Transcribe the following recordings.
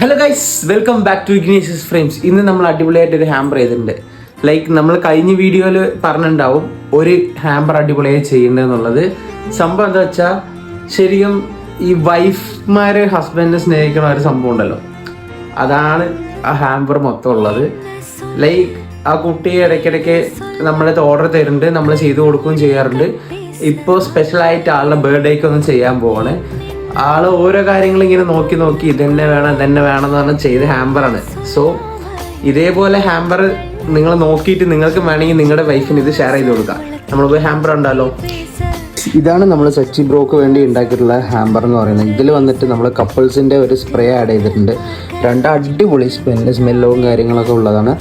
Hello guys, welcome back to Ignatius Frames. ഇന്ന് നമ്മൾ അടിപൊളിയായിട്ടൊരു hamper ചെയ്തിട്ടുണ്ട്. ലൈക്ക് നമ്മൾ കഴിഞ്ഞ വീഡിയോയിൽ പറഞ്ഞിട്ടുണ്ടാവും ഒരു ഹാമ്പർ അടിപൊളിയായി ചെയ്യേണ്ടതെന്നുള്ളത്. സംഭവം എന്താ വെച്ചാൽ, ശരിക്കും ഈ വൈഫ്മാർ ഹസ്ബൻഡിനെ സ്നേഹിക്കുന്ന ഒരു സംഭവം ഉണ്ടല്ലോ, അതാണ് ആ ഹാമ്പർ മൊത്തം ഉള്ളത്. ലൈക്ക് ആ കുട്ടി ഇടയ്ക്കിടയ്ക്ക് നമ്മളത് ഓർഡർ തരുന്നുണ്ട്, നമ്മൾ ചെയ്തു കൊടുക്കുകയും ചെയ്യാറുണ്ട്. ഇപ്പോൾ സ്പെഷ്യലായിട്ട് ആളുടെ ബർത്ത്ഡേക്ക് ഒന്ന് ചെയ്യാൻ പോവാണ്. ആള് ഓരോ കാര്യങ്ങൾ ഇങ്ങനെ നോക്കി ഇതന്നെ വേണം എന്ന് പറഞ്ഞാൽ ചെയ്ത ഹാമ്പറാണ്. സോ ഇതേപോലെ ഹാമ്പർ നിങ്ങൾ നോക്കിയിട്ട് നിങ്ങൾക്ക് വേണമെങ്കിൽ നിങ്ങളുടെ വൈഫിന് ഇത് ഷെയർ ചെയ്ത് കൊടുക്കാം. നമ്മളിപ്പോൾ ഹാമ്പർ ഉണ്ടല്ലോ, ഇതാണ് നമ്മൾ സച്ചി ബ്രോക്ക് വേണ്ടി ഉണ്ടാക്കിയിട്ടുള്ള ഹാമ്പർ എന്ന് പറയുന്നത്. ഇതിൽ വന്നിട്ട് നമ്മൾ കപ്പിൾസിൻ്റെ ഒരു സ്പ്രേ ആഡ് ചെയ്തിട്ടുണ്ട്. രണ്ട് അടിപൊളി സ്മെല്ലും കാര്യങ്ങളൊക്കെ ഉള്ളതാണ്.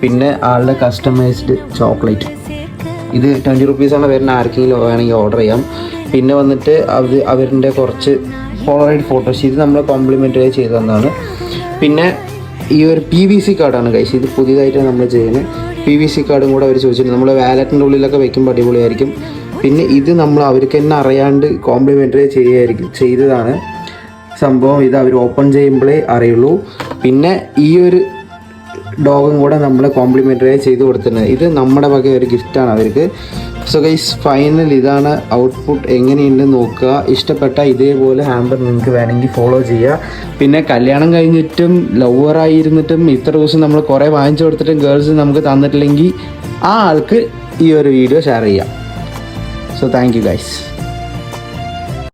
പിന്നെ ആളുടെ കസ്റ്റമൈസ്ഡ് ചോക്ലേറ്റ്, ഇത് 20 റുപ്പീസാണ് വരുന്ന. ആർക്കെങ്കിലും വേണമെങ്കിൽ ഓർഡർ ചെയ്യാം. പിന്നെ വന്നിട്ട് അവരുടെ കുറച്ച് പോളറൈഡ് ഫോട്ടോസ്, ഇത് നമ്മൾ കോംപ്ലിമെൻ്ററി ചെയ്ത് തന്നതാണ്. പിന്നെ ഈ ഒരു PVC കാർഡാണ് ഗൈസ്, ഇത് പുതിയതായിട്ട് നമ്മൾ ചെയ്യുന്നത്. PVC കാർഡും കൂടെ അവർ ചോദിച്ചിട്ടുണ്ട്. നമ്മൾ വാലറ്റിൻ്റെ ഉള്ളിലൊക്കെ വെക്കുമ്പോൾ അടിപൊളിയായിരിക്കും. പിന്നെ ഇത് നമ്മൾ അവർക്ക് തന്നെ അറിയാണ്ട് കോംപ്ലിമെൻ്ററി ചെയ്തതാണ് സംഭവം. ഇത് അവർ ഓപ്പൺ ചെയ്യുമ്പോഴേ അറിയുള്ളൂ. പിന്നെ ഈ ഒരു ഡോഗും കൂടെ നമ്മൾ കോംപ്ലിമെൻ്ററി ചെയ്ത് കൊടുത്തിട്ടുണ്ട്. ഇത് നമ്മുടെ വക ഒരു ഗിഫ്റ്റാണ് അവർക്ക്. സോ ഗൈസ്, ഫൈനൽ ഇതാണ് ഔട്ട്പുട്ട്. എങ്ങനെയുണ്ടെന്ന് നോക്കുക. ഇഷ്ടപ്പെട്ട ഇതേപോലെ ഹാമ്പർ നിങ്ങൾക്ക് വേണമെങ്കിൽ ഫോളോ ചെയ്യുക. പിന്നെ കല്യാണം കഴിഞ്ഞിട്ടും ലവറായിരുന്നിട്ടും ഇത്ര ദിവസം നമ്മൾ കുറേ വാങ്ങിച്ചു കൊടുത്തിട്ടും ഗേൾസ് നമുക്ക് തന്നിട്ടില്ലെങ്കിൽ ആ ആൾക്ക് ഈ ഒരു വീഡിയോ ഷെയർ ചെയ്യാം. So thank you guys.